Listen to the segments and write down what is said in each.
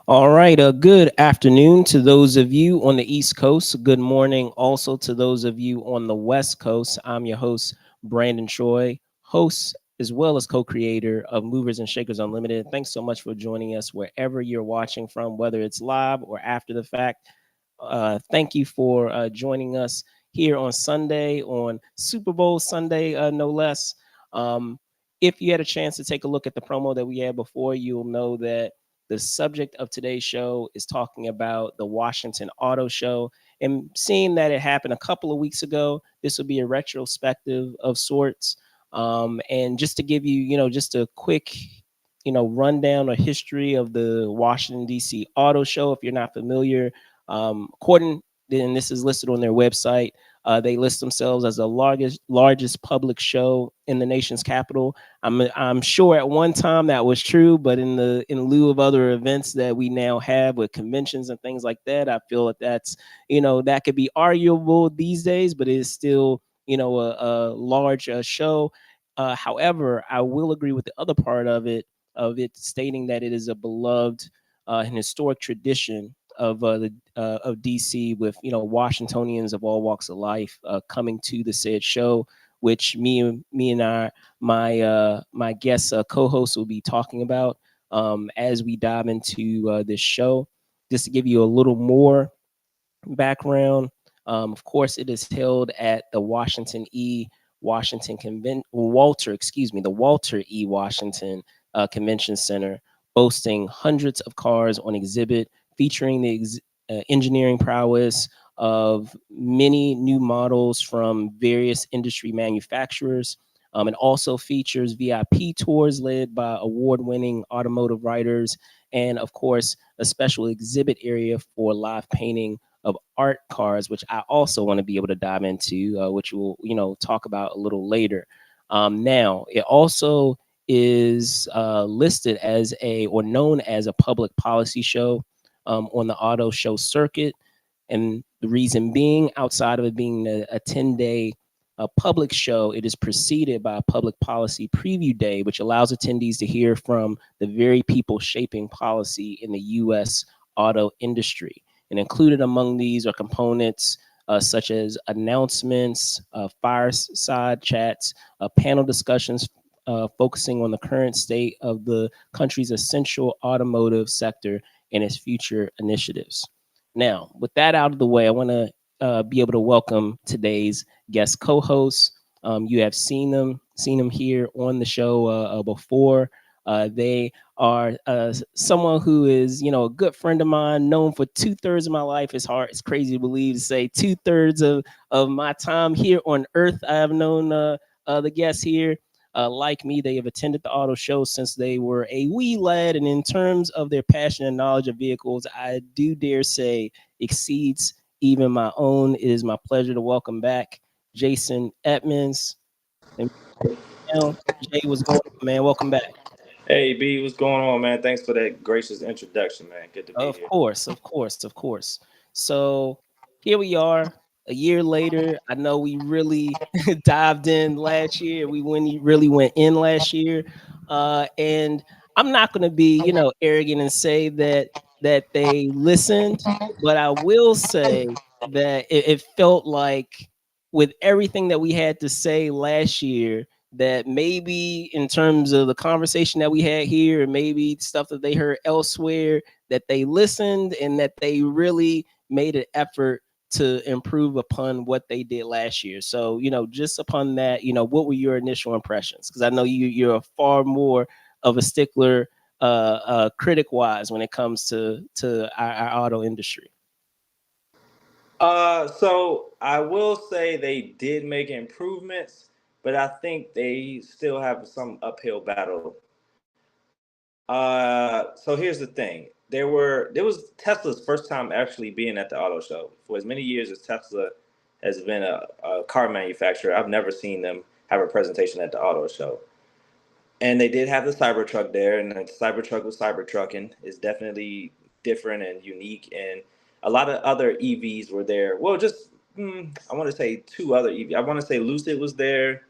All right. Good afternoon to those of you on the East Coast. Good morning also to those of you on the West Coast. I'm your host, Brandon Troy, host as well as co creator of Movers and Shakers Unlimited. Thanks so much for joining us wherever you're watching from, whether it's live or after the fact. Thank you for joining us here on Sunday, on Super Bowl Sunday, no less. Um, if you had a chance to take a look at the promo that we had before, you'll know that the subject of today's show is talking about the Washington Auto Show. And seeing that it happened a couple of weeks ago, this will be a retrospective of sorts. And just to give you, just a quick, rundown or history of the Washington, D.C. Auto Show, if you're not familiar, according, and this is listed on their website, they list themselves as the largest public show in the nation's capital. I'm sure at one time that was true, but in lieu of other events that we now have with conventions and things like that, I feel that that's that could be arguable these days, but it is still a large show. However, I will agree with the other part of it stating that it is a beloved and historic tradition of DC, with Washingtonians of all walks of life coming to the said show, which me and my guest co-host will be talking about as we dive into this show. Just to give you a little more background, of course, it is held at the Washington the Walter E. Washington Convention Center, boasting hundreds of cars on exhibit, featuring the engineering prowess of many new models from various industry manufacturers. It also features VIP tours led by award winning automotive writers, and, of course, a special exhibit area for live painting of art cars, which I also want to be able to dive into, which we'll talk about a little later. Now, it also is listed as a or known as a public policy show on the auto show circuit. And the reason being, outside of it being a 10-day public show, it is preceded by a public policy preview day, which allows attendees to hear from the very people shaping policy in the U.S. auto industry. And included among these are components such as announcements, fireside chats, panel discussions focusing on the current state of the country's essential automotive sector and its future initiatives. Now, with that out of the way, I want to be able to welcome today's guest co-hosts. You have seen them here on the show before. They are someone who is, a good friend of mine, known for 2/3 of my life. It's crazy to believe, to say 2/3 of my time here on Earth. I have known the guests here. Like me, they have attended the auto show since they were a wee lad, and in terms of their passion and knowledge of vehicles, I do dare say exceeds even my own. It is my pleasure to welcome back Jason Edmonds. And now, Jay, what's going on, man? Welcome back. Hey B, what's going on, man? Thanks for that gracious introduction, man. Good to be Of here. course, of course, of course. So here we are, a year later. I know we really dived in last year. Really went in last year, and I'm not going to be, arrogant and say that they listened, but I will say that it felt like, with everything that we had to say last year, that maybe in terms of the conversation that we had here, and maybe stuff that they heard elsewhere, that they listened and that they really made an effort to improve upon what they did last year. So, just upon that, what were your initial impressions? Because I know you're a far more of a stickler, critic wise, when it comes to our auto industry. So I will say they did make improvements, but I think they still have some uphill battle. So here's the thing: there was Tesla's first time actually being at the auto show. For as many years as Tesla has been a car manufacturer, I've never seen them have a presentation at the auto show. And they did have the Cybertruck there, and the Cybertruck was Cybertrucking. It's definitely different and unique, and a lot of other EVs were there. Well, just I want to say two other EVs. I want to say Lucid was there,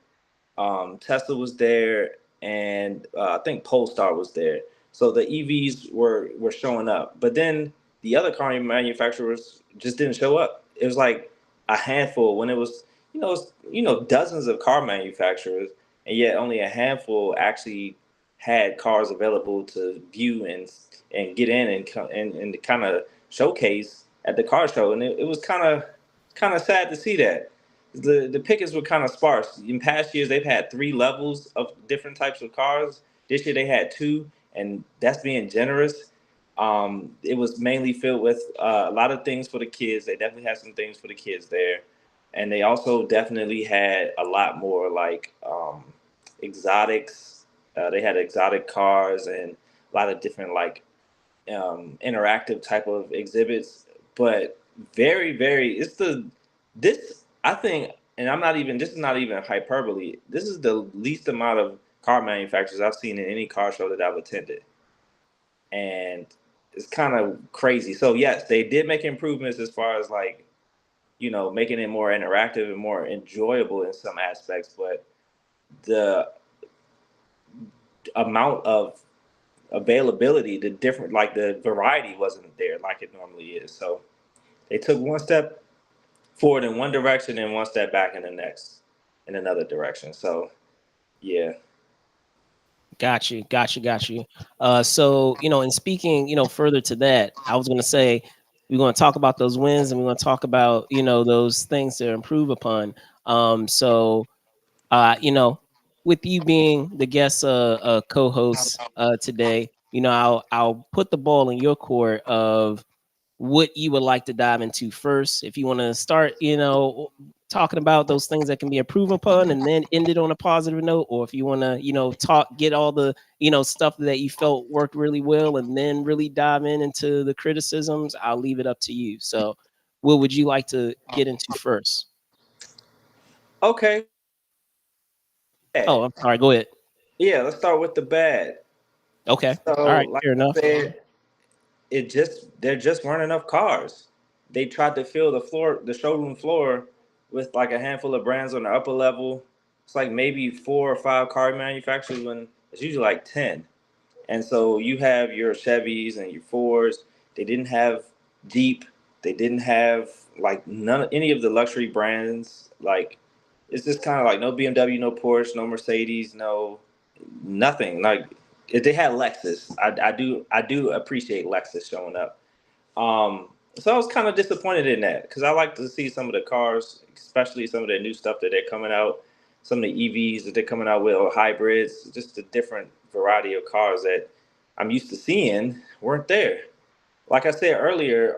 Tesla was there, and I think Polestar was there. So the EVs were showing up, but then the other car manufacturers just didn't show up. It was like a handful when it was, dozens of car manufacturers, and yet only a handful actually had cars available to view and get in and kind of showcase at the car show. And it was kind of sad to see that the pickets were kind of sparse. In past years, they've had three levels of different types of cars. This year, they had two, and that's being generous. It was mainly filled with a lot of things for the kids. They definitely had some things for the kids there, and they also definitely had a lot more like exotics. They had exotic cars and a lot of different like interactive type of exhibits, but very, very, it's the, this, I think, and I'm not even, this is not even hyperbole. This is the least amount of car manufacturers I've seen in any car show that I've attended. And it's kind of crazy. So, yes, they did make improvements as far as like, making it more interactive and more enjoyable in some aspects, but the amount of availability, the different, like the variety wasn't there like it normally is. So they took one step forward in one direction and one step back in the next, in another direction. So yeah. Got you, got you, got you. So and speaking, further to that, I was going to say we're going to talk about those wins and we're going to talk about those things to improve upon. So with you being the guest co-host today, I'll put the ball in your court of what you would like to dive into first. If you want to start, talking about those things that can be improved upon and then end it on a positive note, or if you want to, get all the, stuff that you felt worked really well and then really dive into the criticisms, I'll leave it up to you. So, what would you like to get into first? Okay. Oh, I'm sorry. Go ahead. Yeah, let's start with the bad. Okay. All So, right. like Fair I enough. said, there just weren't enough cars. They tried to fill the showroom floor with like a handful of brands on the upper level. It's like maybe four or five car manufacturers when it's usually like 10. And so you have your Chevys and your Fords. They didn't have Jeep. They didn't have like none any of the luxury brands. Like it's just kind of like no BMW, no Porsche, no Mercedes, no nothing. Like if they had Lexus, I do appreciate Lexus showing up. So I was kind of disappointed in that because I like to see some of the cars, especially some of the new stuff that they're coming out, some of the EVs that they're coming out with, or hybrids, just a different variety of cars that I'm used to seeing weren't there. Like I said earlier,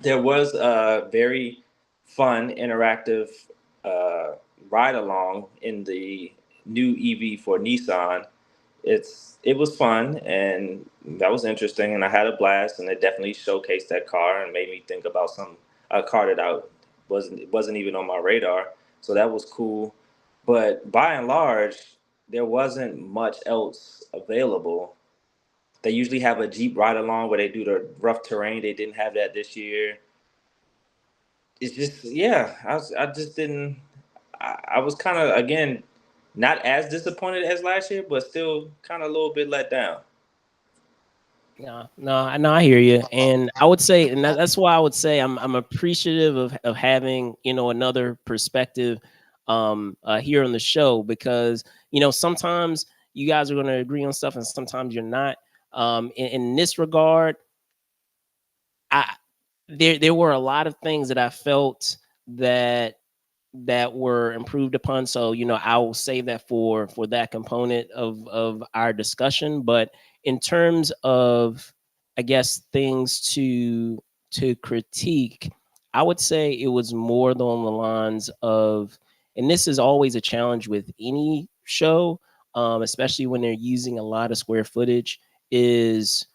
there was a very fun, interactive uh, ride along in the new EV for Nissan. It was fun and that was interesting and I had a blast and it definitely showcased that car and made me think about some a car that I wasn't even on my radar. So that was cool. But by and large, there wasn't much else available. They usually have a Jeep ride along where they do the rough terrain. They didn't have that this year. It's just yeah, I just didn't. I was kind of again not as disappointed as last year, but still kind of a little bit let down. No, no, no, I hear you, and I would say, and that's why I would say I'm appreciative of having another perspective here on the show because sometimes you guys are going to agree on stuff and sometimes you're not. In this regard, I there were a lot of things that I felt that were improved upon. So, I will save that for that component of our discussion. But in terms of, I guess, things to critique, I would say it was more along the lines of, and this is always a challenge with any show, especially when they're using a lot of square footage, is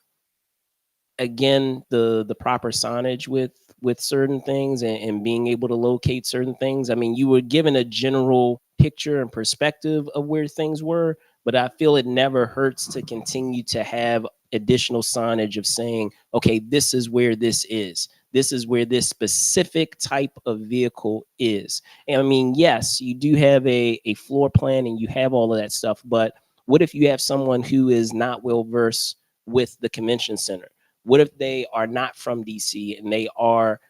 again the proper signage with certain things and being able to locate certain things. I mean, you were given a general picture and perspective of where things were, but I feel it never hurts to continue to have additional signage of saying, okay, this is where this is. This is where this specific type of vehicle is. And I mean, yes, you do have a floor plan and you have all of that stuff, but What if you have someone who is not well versed with the convention center? What if they are not from DC and they are,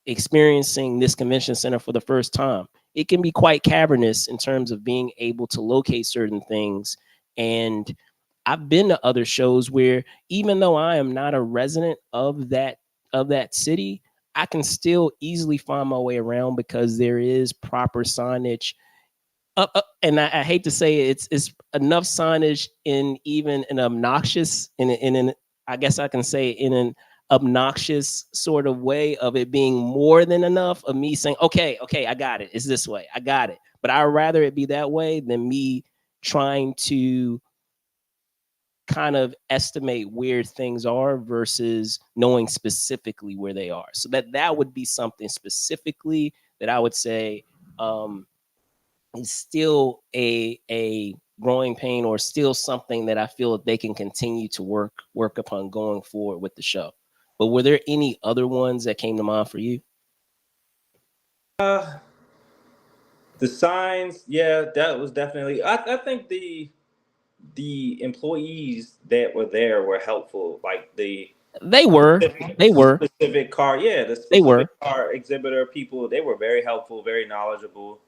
experiencing this convention center for the first time? It can be quite cavernous in terms of being able to locate certain things. And I've been to other shows where, even though I am not a resident of that city, I can still easily find my way around because there is proper signage. And I hate to say it, it's enough signage in even an obnoxious in an I guess I can say in an obnoxious sort of way of it being more than enough of me saying, okay, I got it. It's this way. I got it. But I'd rather it be that way than me trying to kind of estimate where things are versus knowing specifically where they are. So that would be something specifically that I would say is still a growing pain, or still something that I feel that they can continue to work upon going forward with the show. But were there any other ones that came to mind for you? Uh, the signs, yeah, that was definitely. I think the employees that were there were helpful. Like the They were, they were, specific car, yeah, the they specific were. car exhibitor people, they were very helpful, very knowledgeable.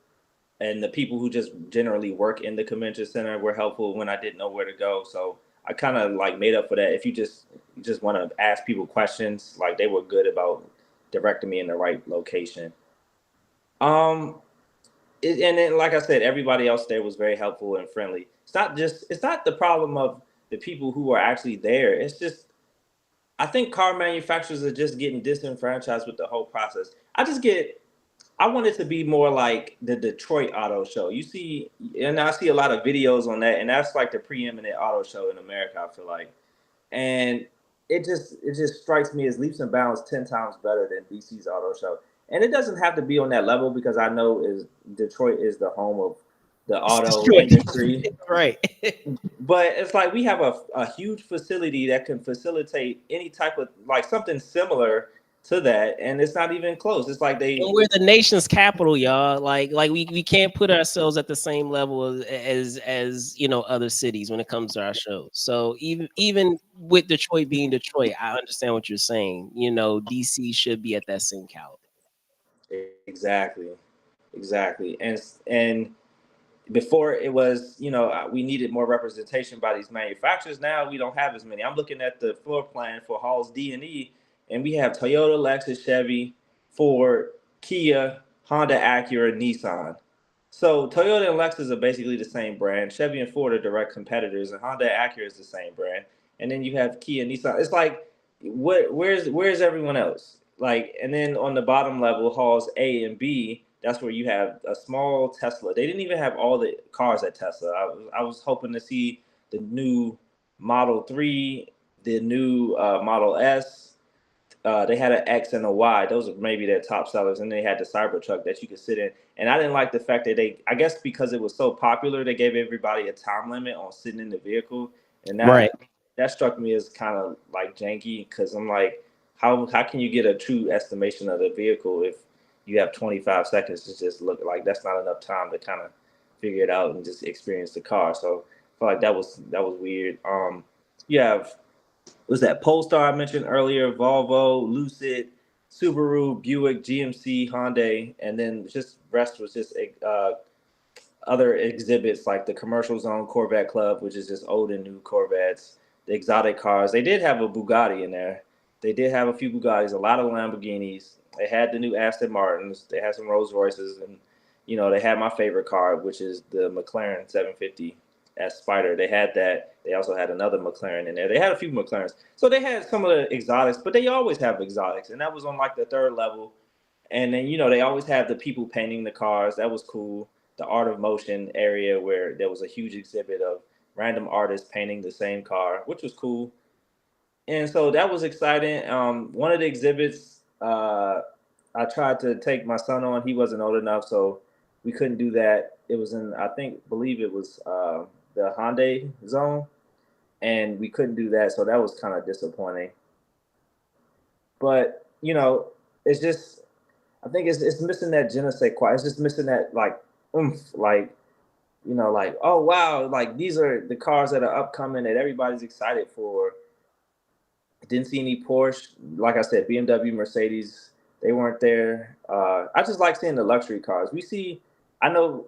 And the people who just generally work in the convention center were helpful when I didn't know where to go. So I kind of like made up for that. If you just want to ask people questions, like they were good about directing me in the right location. Um, and then like I said, everybody else there was very helpful and friendly. It's not the problem of the people who are actually there. It's just I think car manufacturers are just getting disenfranchised with the whole process. I want it to be more like the Detroit Auto Show. You see, and I see a lot of videos on that, and that's like the preeminent auto show in America, I feel like. And it just strikes me as leaps and bounds 10 times better than DC's auto show. And it doesn't have to be on that level because I know is Detroit is the home of the It's auto Detroit. industry. Right. But it's like we have a huge facility that can facilitate any type of like something similar to that, and it's not even close. It's like And they we're the nation's capital, y'all. Like we can't put ourselves at the same level as other cities when it comes to our shows. So even with Detroit being Detroit, I understand what you're saying. DC should be at that same caliber. exactly, exactly, and before it was we needed more representation by these manufacturers. Now we don't have as many. I'm looking at the floor plan for Hall's D&E, and we have Toyota, Lexus, Chevy, Ford, Kia, Honda, Acura, Nissan. So Toyota and Lexus are basically the same brand. Chevy and Ford are direct competitors, and Honda and Acura is the same brand. And then you have Kia and Nissan. It's like, where's everyone else? Like, and then on the bottom level, halls A and B, that's where you have a small Tesla. They didn't even have all the cars at Tesla. I was hoping to see the new Model 3, the new Model S. They had an X and a Y. Those are maybe their top sellers, and they had the Cybertruck that you could sit in. And I didn't like the fact that I guess because it was so popular, they gave everybody a time limit on sitting in the vehicle, and Right. that struck me as kind of like janky because I'm like, how can you get a true estimation of the vehicle if you have 25 seconds to just look? Like that's not enough time to kind of figure it out and just experience the car. So I feel like that was weird. You have was that Polestar I mentioned earlier, Volvo, Lucid, Subaru, Buick, GMC, Hyundai, and then just rest was just other exhibits like the Commercial Zone Corvette Club, which is just old and new Corvettes, the exotic cars. They did have a Bugatti in there. They did have a few Bugattis, a lot of Lamborghinis. They had the new Aston Martins. They had some Rolls Royces, and they had my favorite car, which is the McLaren 750 S Spider. They had that. They also had another McLaren in there. They had a few McLarens, so they had some of the exotics, but they always have exotics, and that was on like the third level. And then they always have the people painting the cars. That was cool. The art of motion area where there was a huge exhibit of random artists painting the same car, which was cool. And so that was exciting. One of the exhibits, I tried to take my son on. He wasn't old enough, so we couldn't do that. It was in, I think, believe it was the Hyundai zone, and we couldn't do that. So that was kind of disappointing. But it's just I think it's missing that je ne sais quoi. It's just missing that like oomph. Like like, oh wow, like these are the cars that are upcoming that everybody's excited for. Didn't see any Porsche. Like I said, BMW, Mercedes, they weren't there. I just like seeing the luxury cars. We see, I know,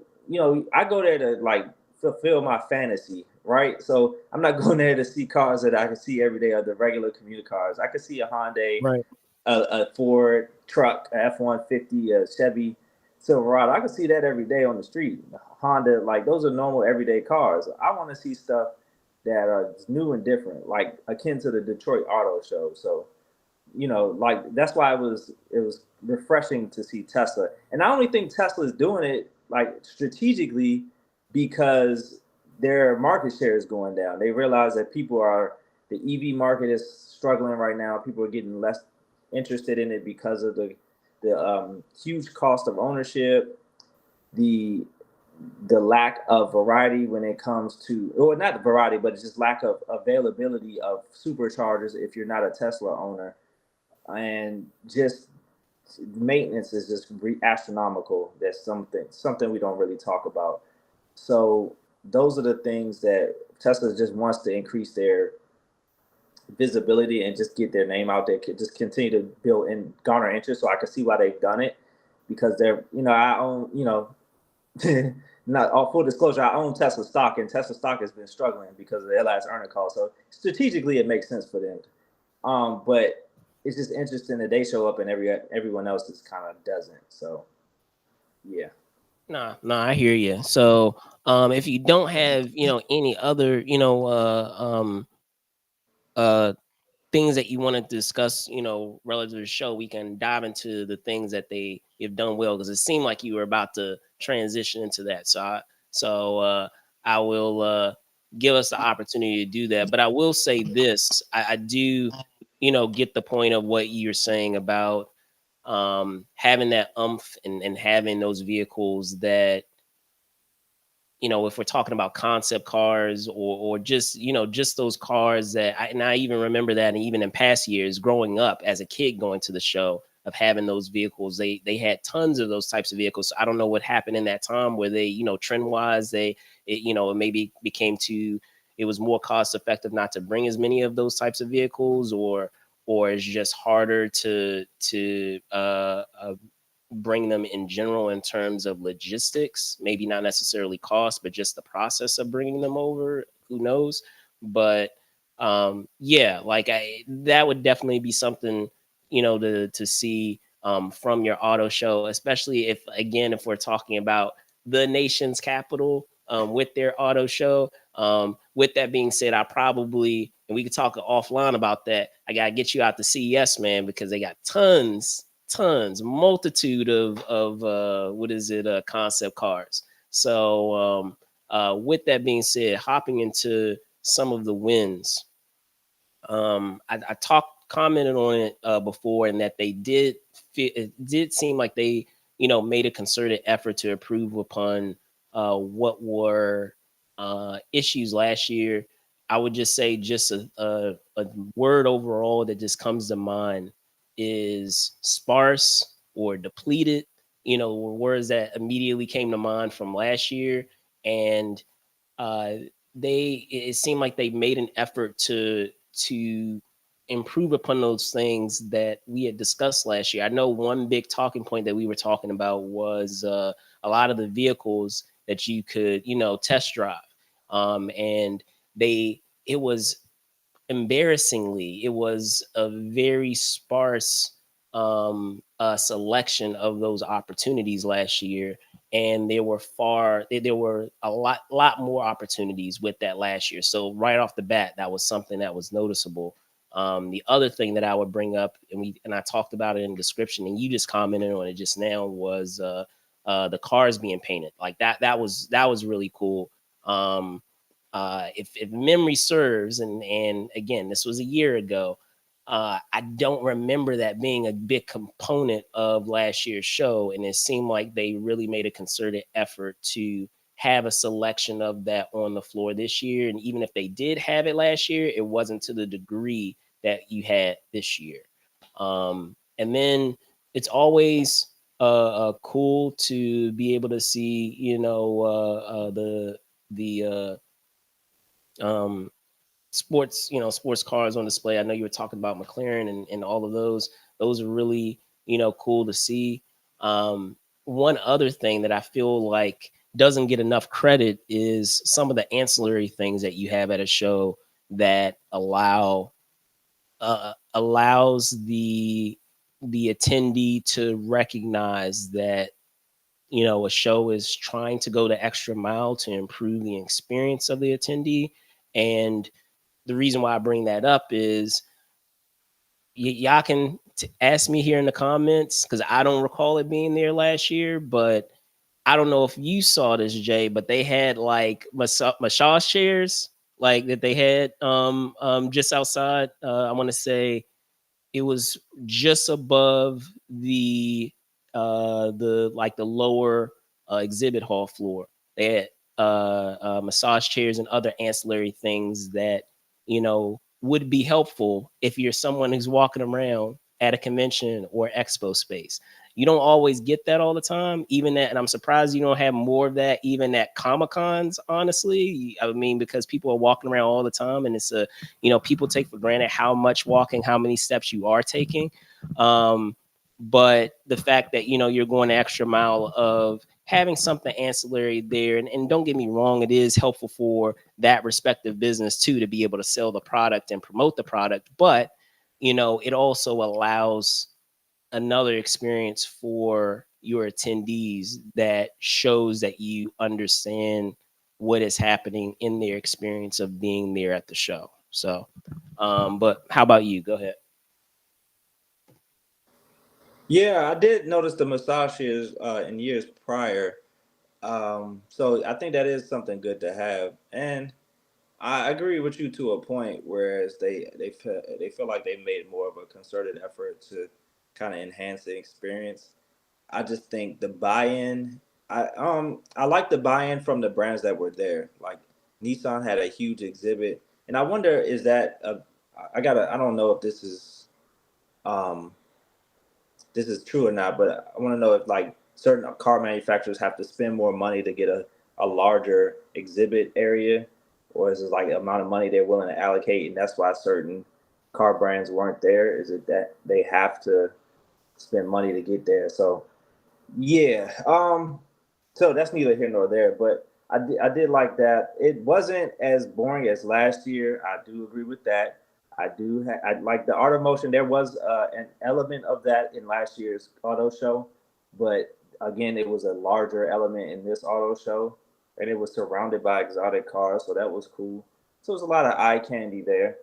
I go there to like fulfill my fantasy, right? So I'm not going there to see cars that I can see every day, or the regular commuter cars. I could see a Hyundai, Right. a Ford truck, a F-150, a Chevy Silverado. I could see that every day on the street. Honda, like those are normal everyday cars. I want to see stuff that are new and different, like akin to the Detroit Auto Show. So, like that's why it was refreshing to see Tesla. And I only think Tesla is doing it like strategically because their market share is going down. They realize that the EV market is struggling right now. People are getting less interested in it because of the huge cost of ownership, the the lack of variety when it comes to, or not the variety, but it's just lack of availability of superchargers if you're not a Tesla owner, and just maintenance is just astronomical. That's something we don't really talk about. So those are the things that Tesla just wants to increase their visibility and just get their name out there, just continue to build and garner interest. So I can see why they've done it, because I own, not all full disclosure, I own Tesla stock, and Tesla stock has been struggling because of their last earning call. So strategically, it makes sense for them. But it's just interesting that they show up and everyone else just kind of doesn't. So yeah. Nah, I hear you. So, if you don't have, any other, uh, things that you want to discuss, relative to the show, we can dive into the things that they have done well, because it seemed like you were about to transition into that. So I will give us the opportunity to do that. But I will say this: I do, get the point of what you're saying about having that umph, and having those vehicles that, if we're talking about concept cars, or just, just those cars that and I even remember that, and even in past years growing up as a kid going to the show, of having those vehicles. They had tons of those types of vehicles. So I don't know what happened in that time where they, trend wise, it maybe became too, it was more cost effective not to bring as many of those types of vehicles, or it's just harder to bring them in general in terms of logistics, maybe not necessarily cost, but just the process of bringing them over. Who knows? But yeah, like that would definitely be something, to see from your auto show, especially if, again, if we're talking about the nation's capital, with their auto show. With that being said, I probably, and we could talk offline about that, I gotta get you out to CES, man, because they got multitude of what is it, concept cars. So with that being said, hopping into some of the wins, I talked commented on it before, and that it did seem like they, made a concerted effort to improve upon what were issues last year. I would just say, just a word overall that just comes to mind is sparse or depleted. Were words that immediately came to mind from last year. And uh, it seemed like they made an effort to improve upon those things that we had discussed last year. I know one big talking point that we were talking about was a lot of the vehicles that you could, test drive, and it was, embarrassingly, it was a very sparse selection of those opportunities last year. And there were a lot more opportunities with that last year. So right off the bat, that was something that was noticeable. The other thing that I would bring up, and I talked about it in the description, and you just commented on it just now, was the cars being painted like that. That was really cool. If memory serves, and again, this was a year ago, I don't remember that being a big component of last year's show, and it seemed like they really made a concerted effort to have a selection of that on the floor this year. And even if they did have it last year, it wasn't to the degree that you had this year. And then it's always cool to be able to see, the um, sports, sports cars on display. I know you were talking about McLaren and all of those. Those are really, cool to see. One other thing that I feel like doesn't get enough credit is some of the ancillary things that you have at a show that allows the attendee to recognize that a show is trying to go the extra mile to improve the experience of the attendee. And the reason why I bring that up is y'all can ask me here in the comments because I don't recall it being there last year, but I don't know if you saw this, Jay, but they had like massage chairs like that they had just outside. I want to say it was just above the lower exhibit hall floor. They had massage chairs and other ancillary things that would be helpful if you're someone who's walking around at a convention or expo space. You don't always get that all the time, even that, and I'm surprised you don't have more of that even at Comic Cons. Honestly, I mean, because people are walking around all the time, and it's a people take for granted how much walking, how many steps you are taking. Um, but the fact that you're going the extra mile of having something ancillary there, and don't get me wrong, it is helpful for that respective business too to be able to sell the product and promote the product, but it also allows another experience for your attendees that shows that you understand what is happening in their experience of being there at the show. So, but how about you? Go ahead. Yeah, I did notice the massages in years prior. So I think that is something good to have, and I agree with you to a point. Whereas they feel like they made more of a concerted effort to kind of enhance the experience. I just think the buy-in. I like the buy-in from the brands that were there. Like Nissan had a huge exhibit, and I wonder is that I don't know if um this is true or not, but I want to know if like certain car manufacturers have to spend more money to get a larger exhibit area, or is it like the amount of money they're willing to allocate, and that's why certain car brands weren't there? Is it that they have to spend money to get there? So yeah. So that's neither here nor there. But I did like that. It wasn't as boring as last year. I do agree with that. I like the art of motion. There was an element of that in last year's auto show, but again, it was a larger element in this auto show, and it was surrounded by exotic cars, so that was cool. So there's a lot of eye candy there.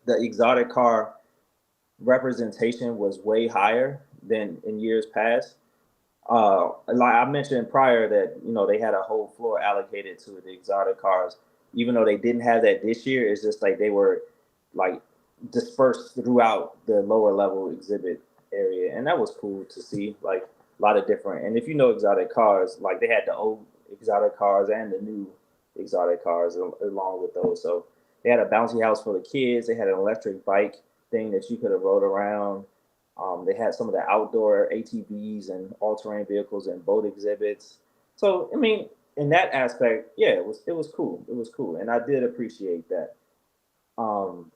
The exotic car representation was way higher than in years past. Like I mentioned prior that they had a whole floor allocated to the exotic cars, even though they didn't have that this year. It's just like they were like dispersed throughout the lower level exhibit area, and that was cool to see. Like a lot of different, and if you know exotic cars, like they had the old exotic cars and the new exotic cars along with those. So they had a bouncy house for the kids. They had an electric bike thing that you could have rode around. They had some of the outdoor ATVs and all-terrain vehicles and boat exhibits. So I mean, in that aspect, yeah, it was cool. It was cool, and I did appreciate that. Um,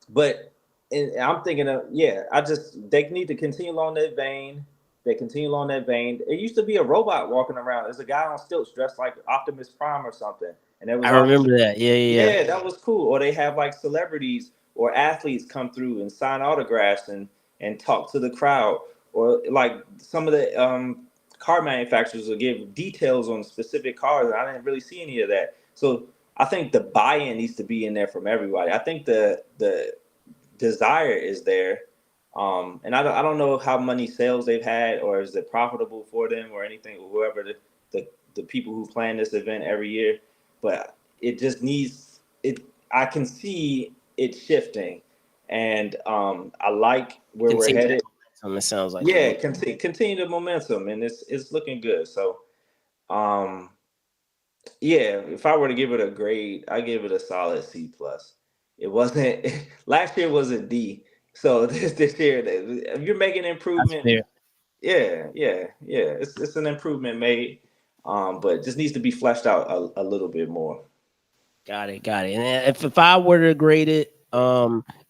but I'm thinking of, yeah, I just they need to continue along that vein. They continue along that vein. It used to be a robot walking around. There's a guy on stilts dressed like Optimus Prime or something, and there was I always remember that. Yeah, yeah, yeah, that was cool. Or they have like celebrities or athletes come through and sign autographs and talk to the crowd. Or like some of the car manufacturers will give details on specific cars. And I didn't really see any of that. So I think the buy-in needs to be in there from everybody. I think the desire is there. And I don't know how many sales they've had, or is it profitable for them, or anything, or whoever the people who plan this event every year. But it just needs it. I can see it shifting, and I like where we're continue that headed. momentum. It sounds like from Yeah, what. continue the momentum, and it's looking good. So um, yeah, if I were to give it a grade, I give it a solid C plus. It wasn't last year was a D. So this year, if you're making That's improvement, fair. yeah. It's an improvement made, but just needs to be fleshed out a little bit more. Got it, got it. And if I were to grade it,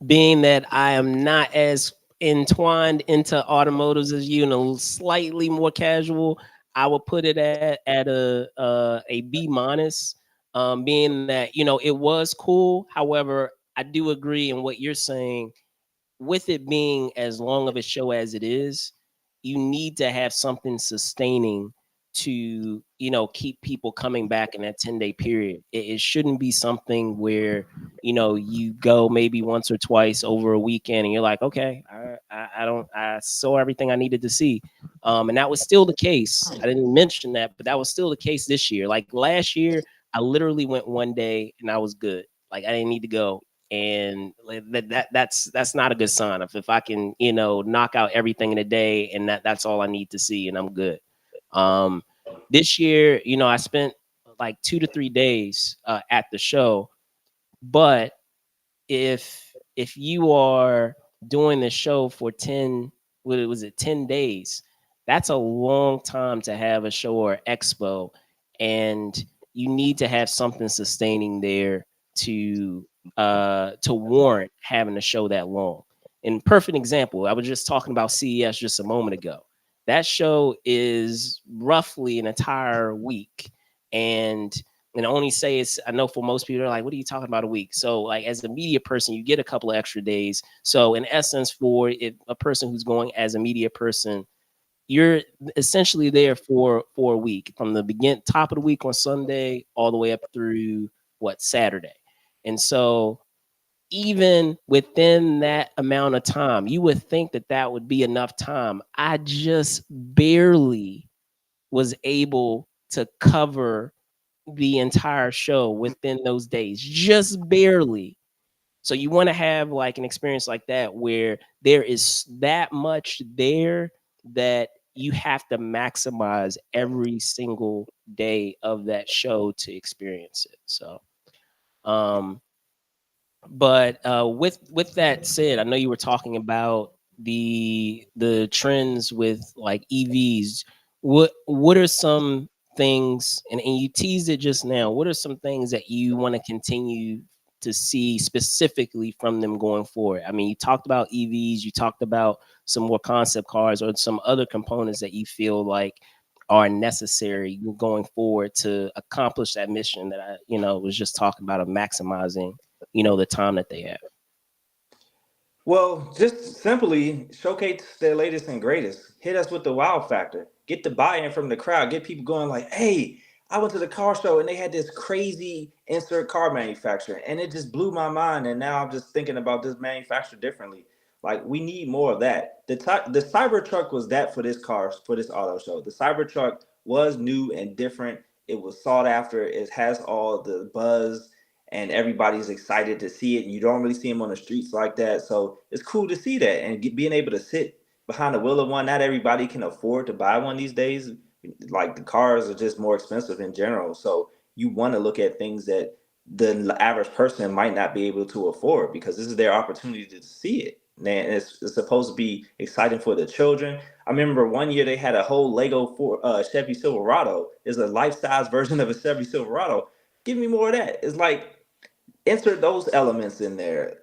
being that I am not as entwined into automotives as you and slightly more casual, I would put it at a B minus. Being that it was cool. However, I do agree in what you're saying with it being as long of a show as it is, you need to have something sustaining to, keep people coming back in that 10-day period. It shouldn't be something where, you go maybe once or twice over a weekend and you're like, okay, I don't, I saw everything I needed to see. And that was still the case. I didn't mention that, but that was still the case this year. Like last year, I literally went one day and I was good. Like I didn't need to go, and that's not a good sign. If I can knock out everything in a day and that's all I need to see and I'm good. um this year I spent like 2 to 3 days at the show, but if you are doing the show for 10, what was it, 10 days, that's a long time to have a show or expo, and you need to have something sustaining there to warrant having a show that long. And perfect example, I was just talking about CES just a moment ago. That show is roughly an entire week, and I only say it's, I know for most people, they're like, what are you talking about a week? So, like, as a media person, you get a couple of extra days. So, in essence, for a person who's going as a media person, you're essentially there for a week from the top of the week on Sunday all the way up through what, Saturday. And so, even within that amount of time, you would think that that would be enough time. I just barely was able to cover the entire show within those days, just barely. So you want to have like an experience like that where there is that much there that you have to maximize every single day of that show to experience it. So um but with that said, I know you were talking about the trends with like EVs. What are some things, and you teased it just now, what are some things that you want to continue to see specifically from them going forward? I mean, you talked about EVs, you talked about some more concept cars or some other components that you feel like are necessary going forward to accomplish that mission that I, was just talking about, of maximizing the time that they have. Well, just simply showcase their latest and greatest. Hit us with the wow factor. Get the buy-in from the crowd. Get people going like, "Hey, I went to the car show and they had this crazy insert car manufacturer, and it just blew my mind. And now I'm just thinking about this manufacturer differently. Like, we need more of that. The Cybertruck was that for this car, for this auto show. The Cybertruck was new and different. It was sought after. It has all the buzz and everybody's excited to see it. And you don't really see them on the streets like that. So it's cool to see that and being able to sit behind the wheel of one. Not everybody can afford to buy one these days. Like the cars are just more expensive in general. So you want to look at things that the average person might not be able to afford because this is their opportunity to see it. Man, it's supposed to be exciting for the children. I remember one year they had a whole Lego for Chevy Silverado. It's a life size version of a Chevy Silverado. Give me more of that. It's like insert those elements in there.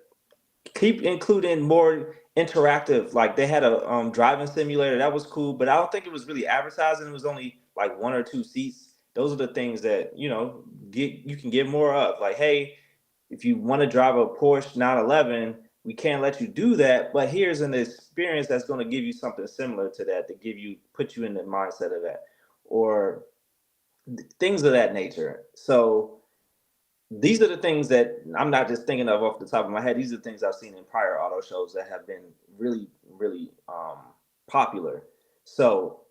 Keep including more interactive. Like they had a driving simulator that was cool, but I don't think it was really advertising. It was only like one or two seats. Those are the things that you can get more of. Like, hey, if you want to drive a Porsche 911, we can't let you do that, but here's an experience that's going to give you something similar to that to put you in the mindset of that, or things of that nature. So these are the things that I'm not just thinking of off the top of my head. These are the things I've seen in prior auto shows that have been really, really popular. So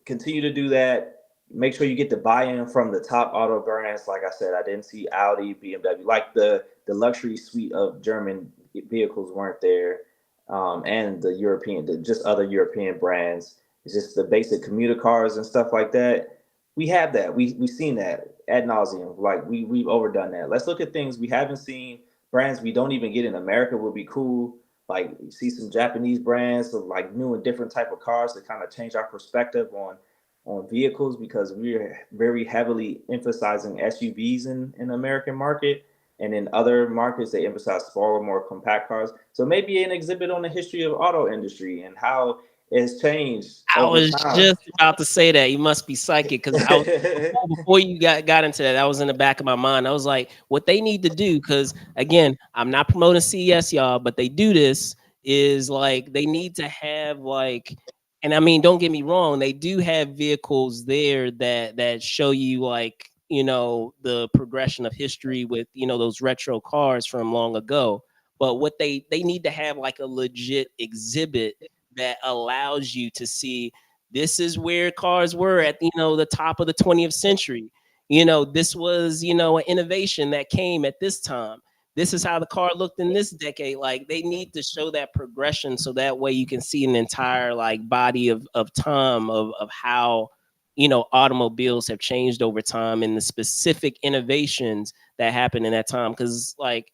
continue to do that. Make sure you get the buy-in from the top auto brands. Like I said, I didn't see Audi, BMW, like the luxury suite of German vehicles weren't there, and the just other European brands. It's just the basic commuter cars and stuff like that. We have that. We've seen that ad nauseum. Like we've overdone that. Let's look at things we haven't seen. Brands we don't even get in America would be cool. like see some Japanese brands of like new and different type of cars to kind of change our perspective on vehicles because we're very heavily emphasizing SUVs in the American market. And in other markets, they emphasize smaller, more compact cars. So maybe an exhibit on the history of auto industry and how it's changed I over was time. just about to say that. You must be psychic because I was before you got into that. I was in the back of my mind. I was like, what they need to do, because again, I'm not promoting CES, y'all, but they do this is like they need to have like, and I mean, don't get me wrong, they do have vehicles there that show you like the progression of history with those retro cars from long ago. But what they need to have like a legit exhibit that allows you to see this is where cars were at the top of the 20th century. This was an innovation that came at this time. This is how the car looked in this decade. Like they need to show that progression so that way you can see an entire like body of time of how automobiles have changed over time and the specific innovations that happened in that time. Because like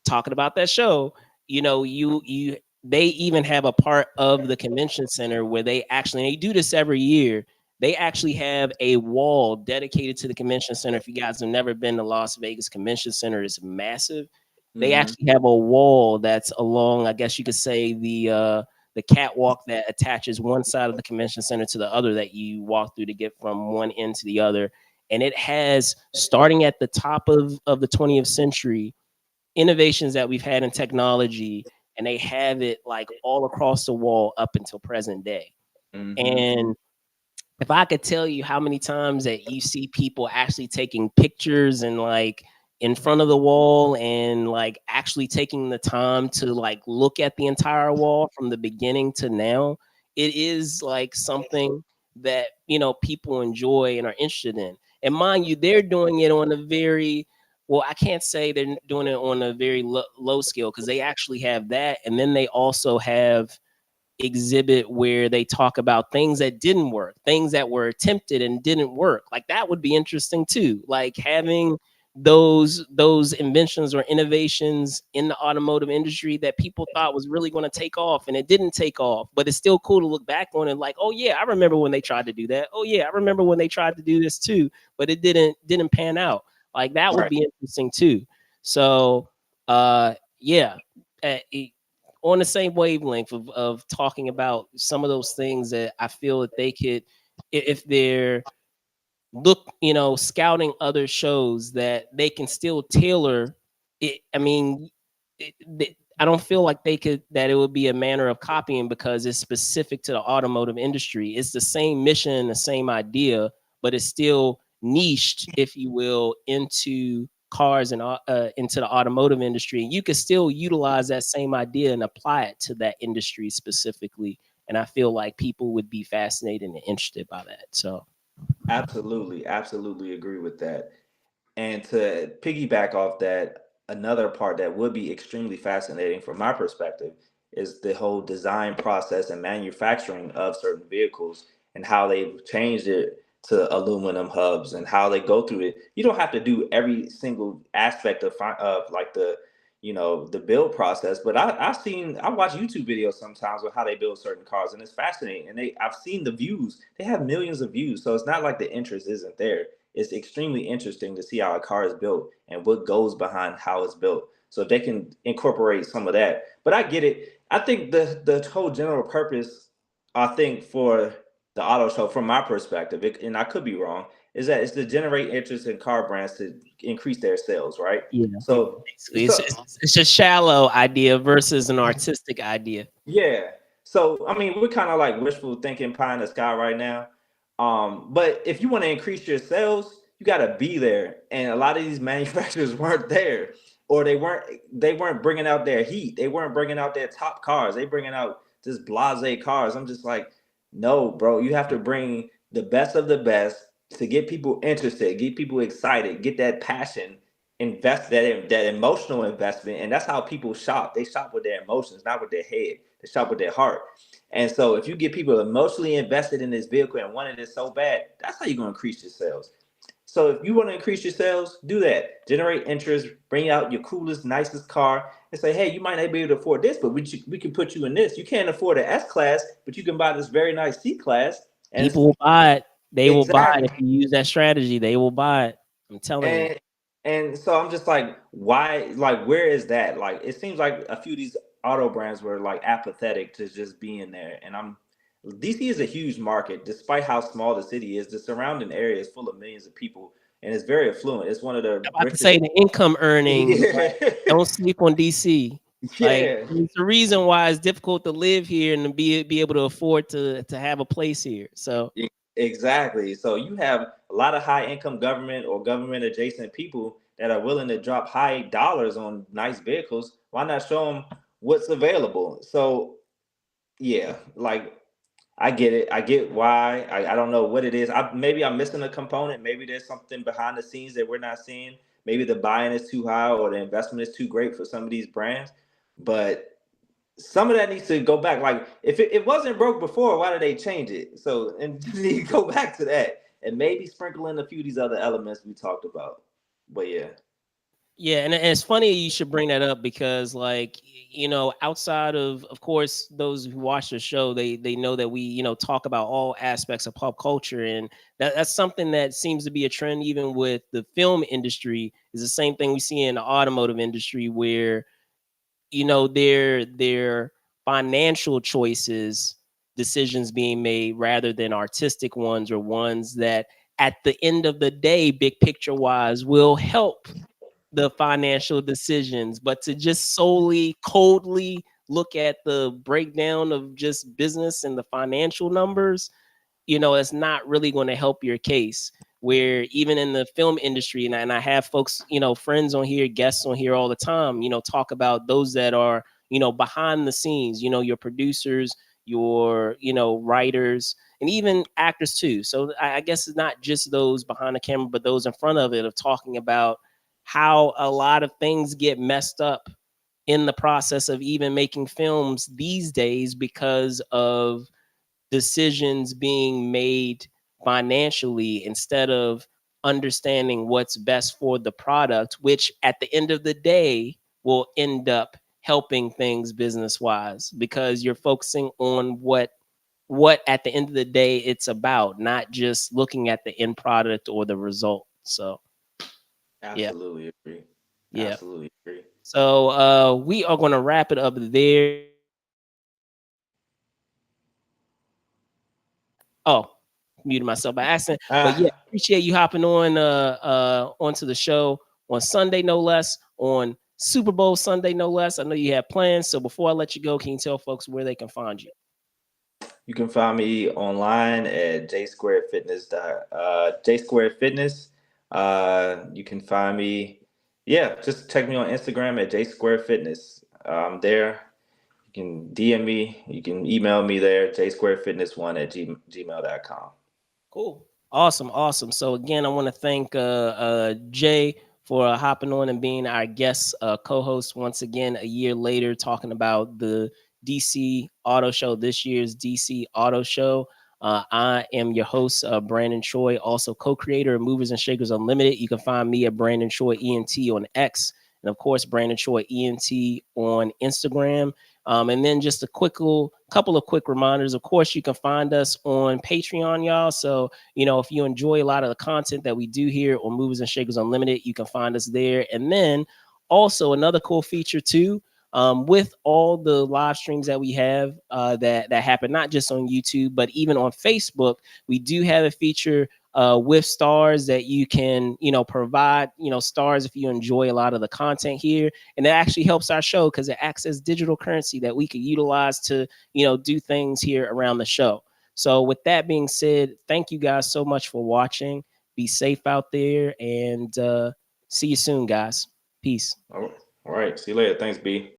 talking about that show, you they even have a part of the convention center where they do this every year. They actually have a wall dedicated to the convention center. If you guys have never been to Las Vegas Convention Center, it's massive. They Hmm. actually have a wall that's along, I guess you could say, the catwalk that attaches one side of the convention center to the other that you walk through to get from one end to the other. And it has, starting at the top of the 20th century, innovations that we've had in technology, and they have it like all across the wall up until present day. Hmm. And if I could tell you how many times that you see people actually taking pictures and like in front of the wall and like actually taking the time to like look at the entire wall from the beginning to now, it is like something that people enjoy and are interested in. And mind you, they're doing it on a very, well, I can't say they're doing it on a very low scale because they actually have that, and then they also have exhibit where they talk about things that didn't work, things that were attempted and didn't work. Like that would be interesting too. Like having those inventions or innovations in the automotive industry that people thought was really going to take off and it didn't take off, but it's still cool to look back on and like, oh yeah, I remember when they tried to do that. Oh yeah, I remember when they tried to do this too, but it didn't pan out. Like that would Right. be interesting too. So yeah, uh, on the same wavelength of talking about some of those things that I feel that they could, if they're scouting other shows that they can still tailor it. I mean, I don't feel like they could, that it would be a manner of copying because it's specific to the automotive industry. It's the same mission, the same idea, but it's still niched, if you will, into cars and into the automotive industry. And you could still utilize that same idea and apply it to that industry specifically. And I feel like people would be fascinated and interested by that. So Absolutely, absolutely agree with that. And to piggyback off that, another part that would be extremely fascinating from my perspective is the whole design process and manufacturing of certain vehicles and how they've changed it to aluminum hubs and how they go through it. You don't have to do every single aspect of like the build process, but I watch YouTube videos sometimes of how they build certain cars, and it's fascinating. And I've seen the views; they have millions of views, so it's not like the interest isn't there. It's extremely interesting to see how a car is built and what goes behind how it's built. So if they can incorporate some of that, but I get it. I think the whole general purpose, I think for the auto show, from my perspective, and I could be wrong, is that it's to generate interest in car brands to increase their sales, right? yeah, So, basically, it's so it's a shallow idea versus an artistic idea. yeah. So I mean, we're kind of like wishful thinking, pie in the sky right now. But if you want to increase your sales, you got to be there. And a lot of these manufacturers weren't there, or they weren't bringing out their heat. They weren't bringing out their top cars. They bringing out just blase cars. I'm just like, no, bro. You have to bring the best of the best to get people interested, get people excited, get that passion, invest that emotional investment, and that's how people shop. They shop with their emotions, not with their head. They shop with their heart. And so if you get people emotionally invested in this vehicle and wanted it so bad, that's how you're going to increase your sales. So if you want to increase your sales, do that. Generate interest, bring out your coolest, nicest car, and say, hey, you might not be able to afford this, but we can put you in this. You can't afford an S class, but you can buy this very nice C class. And People will buy it. They will buy it if exactly. you use that strategy. They will buy it. I'm telling you. And and so I'm just like, why? Like, where is that? Like, it seems like a few of these auto brands were like apathetic to just being there. And I'm DC is a huge market, despite how small the city is. The surrounding area is full of millions of people, and it's very affluent. It's one of the I'm about to say richest. the income earning. Like, Yeah, don't sleep on DC. Like, yeah. it's the reason why it's difficult to live here and to be able to afford to have a place here. So Exactly. So you have a lot of high income government or government adjacent people that are willing to drop high dollars on nice vehicles. Why not show them what's available? So yeah, like I get it. I get why. I don't know what it is. Maybe I'm missing a component. Maybe there's something behind the scenes that we're not seeing. Maybe the buy-in is too high or the investment is too great for some of these brands. But some of that needs to go back. Like if it wasn't broke before, why did they change it? So and you go back to that and maybe sprinkle in a few of these other elements we talked about. But yeah, yeah, and it's funny you should bring that up because, like, outside of course, those who watch the show, they know that we talk about all aspects of pop culture, and that's something that seems to be a trend even with the film industry. Is the same thing we see in the automotive industry, where their financial choices, decisions being made rather than artistic ones or ones that at the end of the day, big picture wise, will help the financial decisions. But to just solely coldly look at the breakdown of just business and the financial numbers, it's not really going to help your case. Where even in the film industry, and I have folks, friends on here, guests on here all the time, talk about those that are, behind the scenes, your producers, your, writers, and even actors too. So I guess it's not just those behind the camera, but those in front of it, of talking about how a lot of things get messed up in the process of even making films these days because of decisions being made financially instead of understanding what's best for the product, which at the end of the day will end up helping things business wise because you're focusing on what at the end of the day it's about, not just looking at the end product or the result. So yeah, absolutely agree. yeah. Absolutely agree. So we are going to wrap it up there. Oh, muted myself by accident. But yeah, Ah, appreciate you hopping on onto the show on Sunday, no less, on Super Bowl Sunday, no less. I know you have plans. So before I let you go, can you tell folks where they can find you? you can find me online at J Squared Fitness. You can find me, yeah, just check me on Instagram at J Squared Fitness. I'm there. You can DM me. You can email me there, jsquaredfitness1 at gmail.com. Cool. Awesome. Awesome. So again, I want to thank Jay for hopping on and being our guest co-host once again a year later, talking about the DC Auto Show, this year's DC Auto Show. I am your host, Brandon Choi, also co-creator of Movers and Shakers Unlimited. You can find me at Brandon Choi ENT on X, and of course Brandon Choi ENT on Instagram. And then just a couple of quick reminders. Of course, you can find us on Patreon, y'all. So, if you enjoy a lot of the content that we do here on Movers and Shakers Unlimited, you can find us there. And then also another cool feature too, with all the live streams that we have that happen not just on YouTube but even on Facebook, we do have a feature with stars that you can provide stars if you enjoy a lot of the content here, and it actually helps our show because it acts as digital currency that we could utilize to do things here around the show. So with that being said, thank you guys so much for watching. Be safe out there, and see you soon, guys. Peace. All right. See you later. Thanks, B.